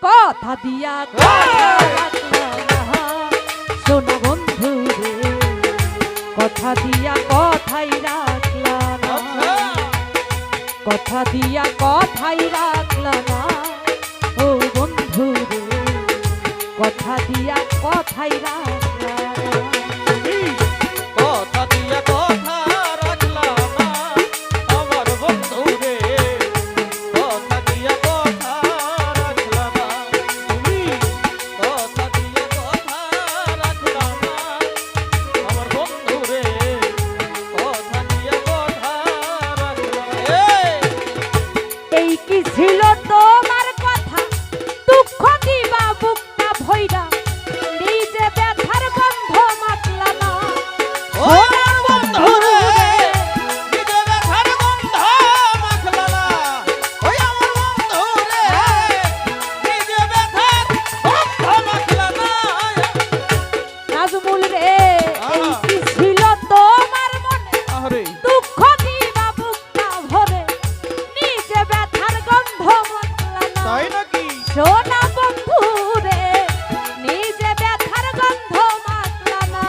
কথা দিয়া সোনা বন্ধু রে, কথা দিয়া কথাই রাখলা না, কথা দিয়া কথাই রাখলা না ও বন্ধু রে, কথা দিয়া কথাই রাখলা না। কথা দিয়া কথা রাখলা না আমার বন্ধু রে, কথা দিয়া কথা রাখলা না তুমি, কথা দিয়া কথা রাখলা না আমার বন্ধু রে, কথা দিয়া কথা রাখলা না। এই কি ছিল তোমার কথা, দুঃখ দিবা বুকটা ভইরা, নিজে ব্যথার গন্ধ মাতলা না ও আমার বন্ধু রে, নিজে ব্যথার গন্ধ মাখলা না, ওই আমার বন্ধু রে, নিজে ব্যথার গন্ধ মাখলা না। নাজমুল রে, এই কি ছিল তোমার মনে, আরে দুঃখ দিবা বুকটা ভরে, নিজে ব্যথার গন্ধ মাতলা না। তাই নাকি? সোনা বন্ধু রে, নিজে ব্যথার গন্ধ মাতলা না,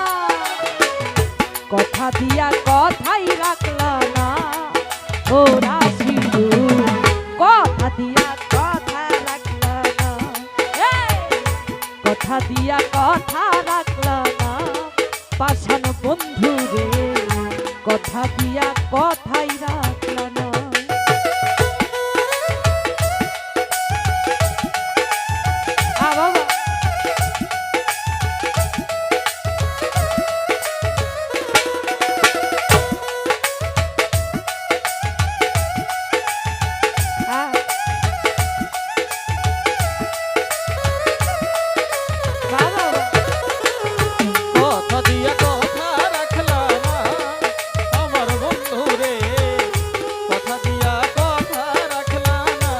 কথা দিয়া কথাই রাখলা না ও রাশিদু, কথা দিয়া কথা রাখলা না, কথা দিয়া কথা রাখলা না পাষাণ বন্ধু রে, কথা দিয়া কথাই রাখলা না। বাবা কথা দিয়া কথা রাখলা না আমার বন্ধু রে, কথা দিয়া কথা রাখলা না,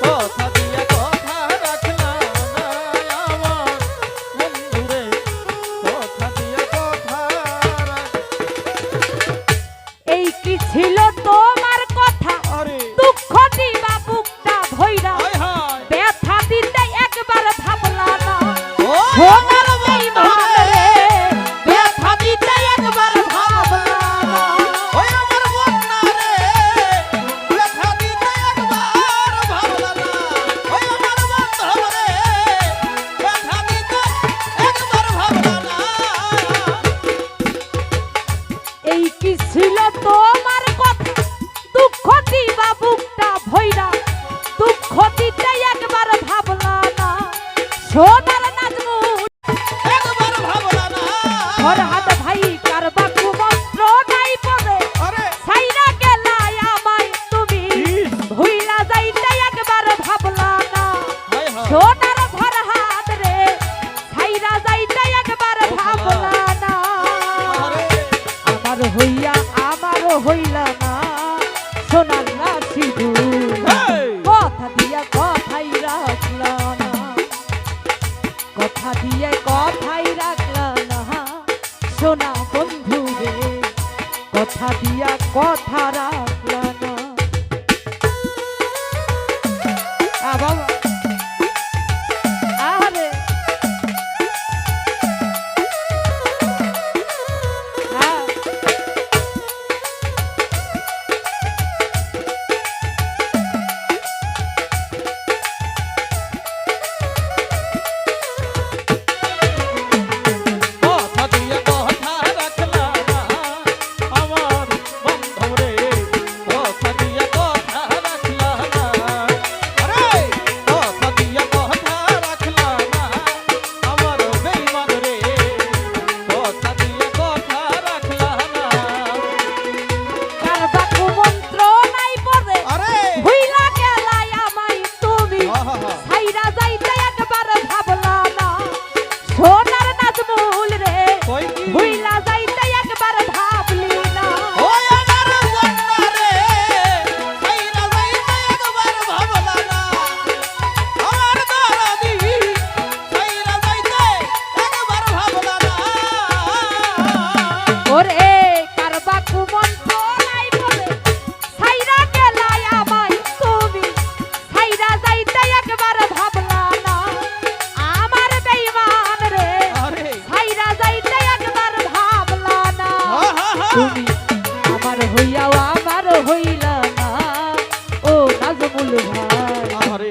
কথা দিয়া কথা রাখলা না আমার বন্ধু রে, কথা দিয়া কথা এই কি ছিল তোমার কথা, আরে দুঃখ দিবা বুকটা ভইরা, হায় হায় ব্যথা দিতে একবার ভাবলা না ও সোনার বেঈমান রে, ব্যথা দিতে একবার ভাবলা না। ওই আমার বন্যা রে, ব্যথা দিতে একবার ভাবলা না, ওই আমার বন্ধু রে, ব্যথা দিতে একবার ভাবলা না। এই কি ছিল তোমার কথা, দুঃখ দিবা বুকটা ভইরা, দুঃখ দিতে একবার ভাবলা না সোনার নাজমুল, একবার ভাবলা না। ফরহাদ ভাই কারবা কুমন্ত্র নাই পদে, আরে ছাইরা গেলা আমায় তুমি, ভুইলা যাইতে একবার ভাবলা না হায় হায় সোনার ফরহাদ রে, ছাইরা যাইতে একবার ভাবলা না। আরে আমারও হইলা না সোনার রাশিদু, হেই কথা দিয়া কথাই রাখলা না, কথা দিয়ে কথাই রাখলা না সোনা বন্ধু রে, কথা দিয়া কথা রাখলা না। বাবা আরে কথা দিয়া কথা রাখলা না আমার বন্ধু রে,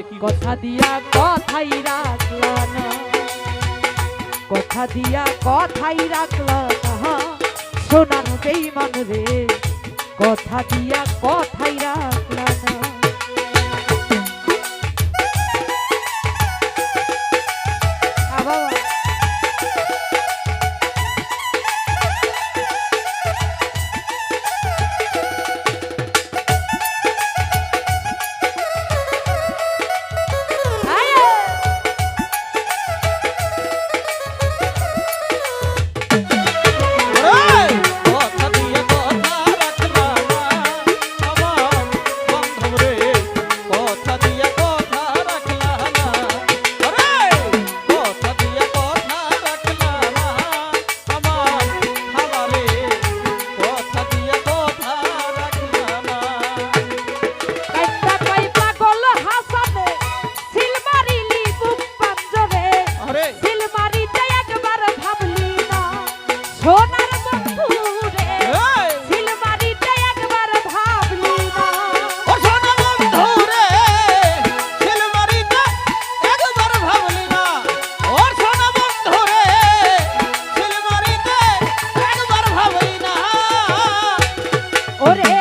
কি কথা দিয়া কথাই রাখলা না, কথা দিয়া কথাই রাখলা না, সোনার বেঈমান রে, কথা দিয়া কথাই রাখলা না। কথা দিয়ে কথা রাখলা না আমার বন্ধু রে, কথা দিয়ে কথা রাখলা না, কথা দিয়ে কথা রাখলা না আমার খাবারে, কথা দিয়ে কথা রাখলা না। কাইন্দা কই পাগল হাসানে, সিল মারিলি বুক পাঞ্জরে, আরে সিল মারিতে একবার ভাবলি না, সোনার বন্ধু রে, সিল মারিতে একবার ভাবলি না। ও সোনা বন্ধু রে, সিলমারিতে একবার ভাবলি না, ও সোনা বন্ধু রে, সিলমারিতে একবার ভাবলি না। ওরে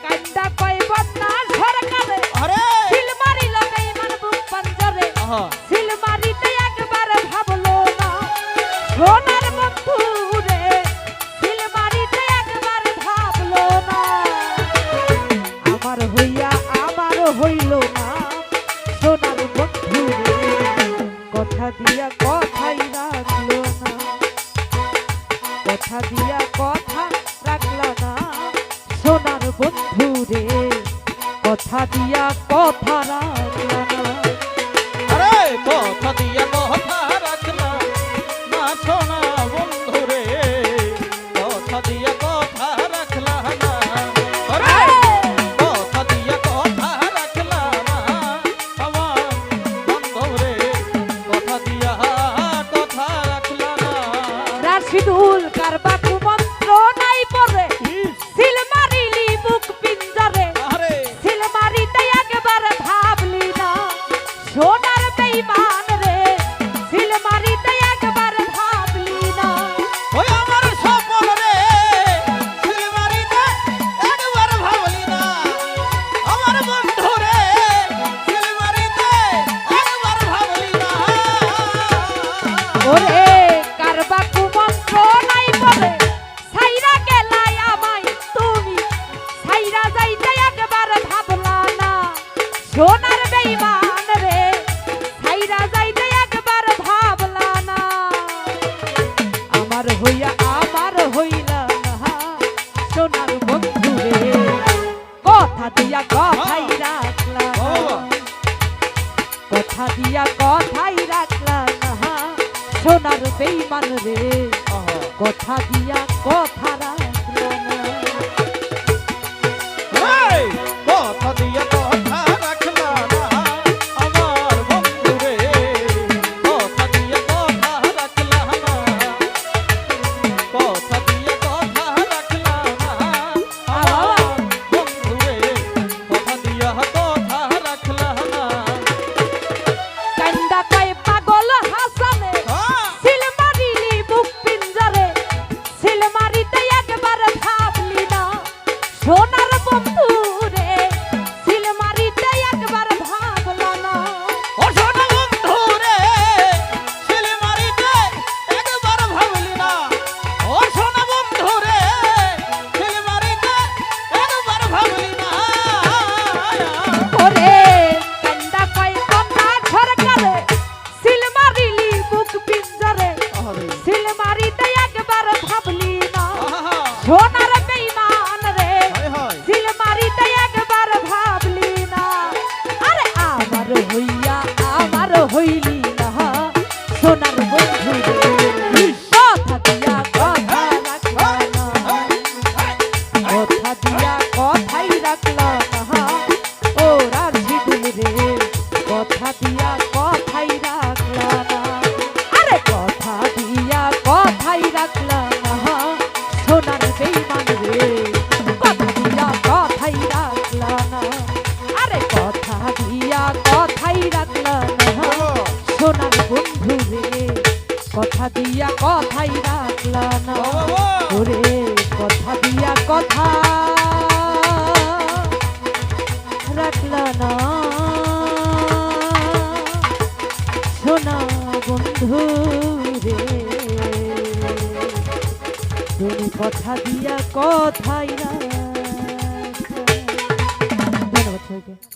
কাইন্দা কই বন্যা সরকারে, আরে সিল মারিল বেঈমান বুক পাঞ্জরে, আহা সিল মারিতে একবার ভাবলো না, সোনার বন্ধু রে, সিল মারিতে একবার ভাবলো না। আমার হইয়া আমার হইল না, সোনার বন্ধু রে, কথা দিয়া কথাই রাখলো না, কথা দিয়া কথা রাখলা না, সোনার বন্ধু রে, কথা দিয়া কথা রাখলা না। আরে কথা দিয়ে কথা রাখলা না সোনা বন্ধু রে, কথা দিয়ে কথা রাখলা না, আরে কথা দিয়ে কথা রাখলা না আমার বন্ধু রে, কথা দিয়া কথা রাখলা না। রাশিদুল কারবা কুমন্ত্র নাই পরে, সিল মারিলি বুক পিঞ্জরে, আরে সিল মারিতে একবার ভাবলি না, সোনার বেঈমান রে, সিল মারিতে একবার ভাবলি না। ওই আমার সপন রে, সিলমারিতে একবার ভাবলি না, আমার বন্ধু রে, সিলমারিতে একবার ভাবলি না। ওরে কারবা কুমন্ত্র নাই পরে, ছাইরা গেলাই আমায় তুমি, ছাইরা যাইতে একবার ভাবলা না, সোনার বেঈমান রে, ছাইরা যাইতে একবার ভাবলা না। আমার হইয়া আমার হইলা না, সোনার বন্ধু রে, কথা দিয়া কথাই রাখলা না, কথা দিয়া কথাই রাখলা না, সোনার বেঈমান রে, আহা কথা দিয়া কথা রাখলা না। এই কথা দিয়ে কথা রাখলা না আমার বন্ধু রে, কথা দিয়ে কথা রাখলা না, কথা দিয়ে কথা রাখলা না আমার বন্ধু রে, কথা দিয়ে কথা রাখলা না। কান্দা কয় পাগল হাসানে, হ্যাঁ সিল মারিলি বুক পিঞ্জরে, সিল মারিতে দিয়া কথাই রাখলা না বাবা ওরে কথা দিয়া কথা রাখলা না সোনা বন্ধু রে তুমি কথা দিয়া কথাই রাখলা। ধন্যবাদ সবাইকে।